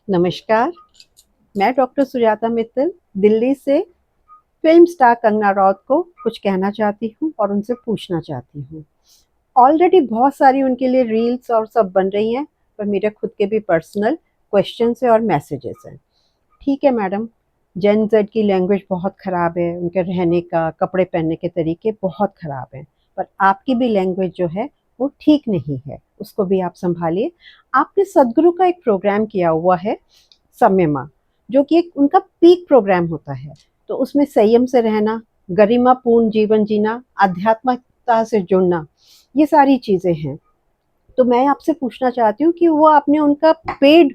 नमस्कार, मैं डॉक्टर सुजाता मित्तल दिल्ली से फ़िल्म स्टार कंगना रनौत को कुछ कहना चाहती हूँ और उनसे पूछना चाहती हूँ। ऑलरेडी बहुत सारी उनके लिए रील्स और सब बन रही हैं, पर मेरे खुद के भी पर्सनल क्वेश्चन्स हैं और मैसेजेस हैं। ठीक है मैडम, जेन ज़ेड की लैंग्वेज बहुत ख़राब है, उनके रहने का, कपड़े पहनने के तरीके बहुत ख़राब हैं, पर आपकी भी लैंग्वेज जो है वो ठीक नहीं है, उसको भी आप सँभालिए। आपने सद्गुरु का एक प्रोग्राम किया हुआ है, सम्यमा, जो कि एक उनका पीक प्रोग्राम होता है, तो उसमें संयम से रहना, गरिमापूर्ण जीवन जीना, आध्यात्मिकता से जुड़ना, ये सारी चीज़ें हैं। तो मैं आपसे पूछना चाहती हूँ कि वो आपने उनका पेड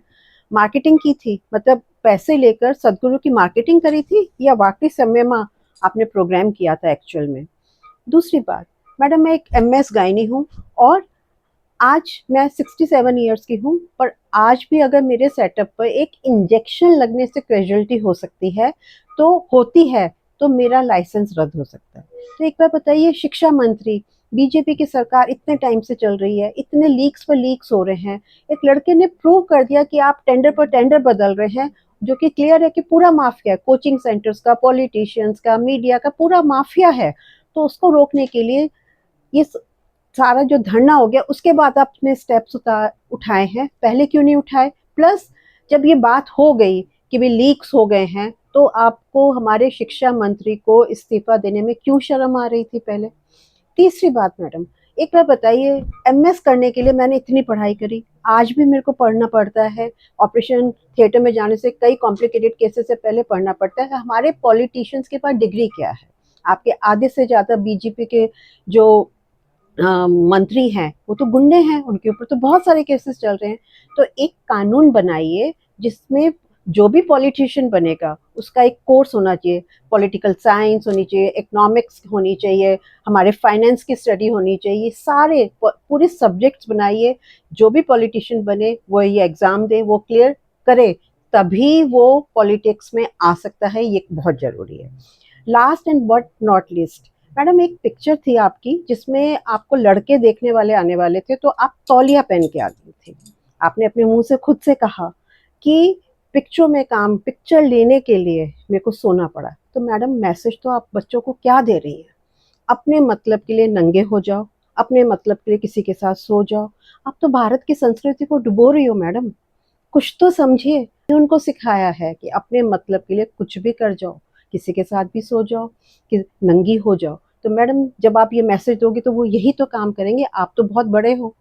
मार्केटिंग की थी, मतलब पैसे लेकर सद्गुरु की मार्केटिंग करी थी, या वाकई सम्यमा आपने प्रोग्राम किया था एक्चुअल में? दूसरी बात, मैडम मैं एक एमएस गायनी हूँ और आज मैं 67 ईयर्स की हूँ, पर आज भी अगर मेरे सेटअप पर एक इंजेक्शन लगने से कैजुअलिटी हो सकती है, तो होती है, तो मेरा लाइसेंस रद्द हो सकता है। तो एक बार बताइए, शिक्षा मंत्री, बीजेपी की सरकार इतने टाइम से चल रही है, इतने लीक्स पर लीक्स हो रहे हैं, एक लड़के ने प्रूव कर दिया कि आप टेंडर पर टेंडर बदल रहे हैं, जो कि क्लियर है कि पूरा माफिया है, कोचिंग सेंटर्स का, पॉलिटिशियंस का, मीडिया का पूरा माफिया है। तो उसको रोकने के लिए ये सारा जो धरना हो गया, उसके बाद आपने स्टेप्स उठाए हैं, पहले क्यों नहीं उठाए? प्लस जब ये बात हो गई कि भी लीक्स हो गए हैं, तो आपको हमारे शिक्षा मंत्री को इस्तीफा देने में क्यों शर्म आ रही थी पहले? तीसरी बात मैडम, एक बार बताइए, एमएस करने के लिए मैंने इतनी पढ़ाई करी, आज भी मेरे को पढ़ना पड़ता है, ऑपरेशन थिएटर में जाने से, कई कॉम्प्लिकेटेड केसेस से पहले पढ़ना पड़ता है। हमारे पॉलिटिशियंस के पास डिग्री क्या है? आपके आधे से ज़्यादा बीजेपी के जो मंत्री हैं, वो तो गुंडे हैं, उनके ऊपर तो बहुत सारे केसेस चल रहे हैं। तो एक कानून बनाइए जिसमें जो भी पॉलिटिशियन बनेगा उसका एक कोर्स होना चाहिए, पॉलिटिकल साइंस होनी चाहिए, इकोनॉमिक्स होनी चाहिए, हमारे फाइनेंस की स्टडी होनी चाहिए, सारे पूरे सब्जेक्ट्स बनाइए। जो भी पॉलिटिशियन बने वो ये एग्ज़ाम दे, वो क्लियर करे, तभी वो पॉलिटिक्स में आ सकता है, ये बहुत ज़रूरी है। Last and but not least, madam एक पिक्चर थी आपकी जिसमें आपको लड़के देखने वाले आने वाले थे, तो आप तौलिया पहन के आ गई थी। आपने अपने मुंह से खुद से कहा कि पिक्चर लेने के लिए मेरे को सोना पड़ा। तो मैडम मैसेज तो आप बच्चों को क्या दे रही हैं? अपने मतलब के लिए नंगे हो जाओ, अपने मतलब के लिए किसी के साथ सो जाओ। आप तो भारत की संस्कृति को डुबो रही हो मैडम, कुछ तो समझिए। उनको सिखाया है कि अपने मतलब के लिए कुछ भी कर जाओ, किसी के साथ भी सो जाओ, कि नंगी हो जाओ। तो मैडम जब आप ये मैसेज दोगे तो वो यही तो काम करेंगे। आप तो बहुत बड़े हो,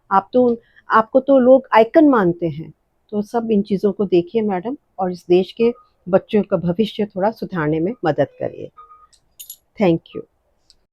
आप तो आपको तो लोग आइकन मानते हैं। तो सब इन चीज़ों को देखिए मैडम, और इस देश के बच्चों का भविष्य थोड़ा सुधारने में मदद करिए। Thank you.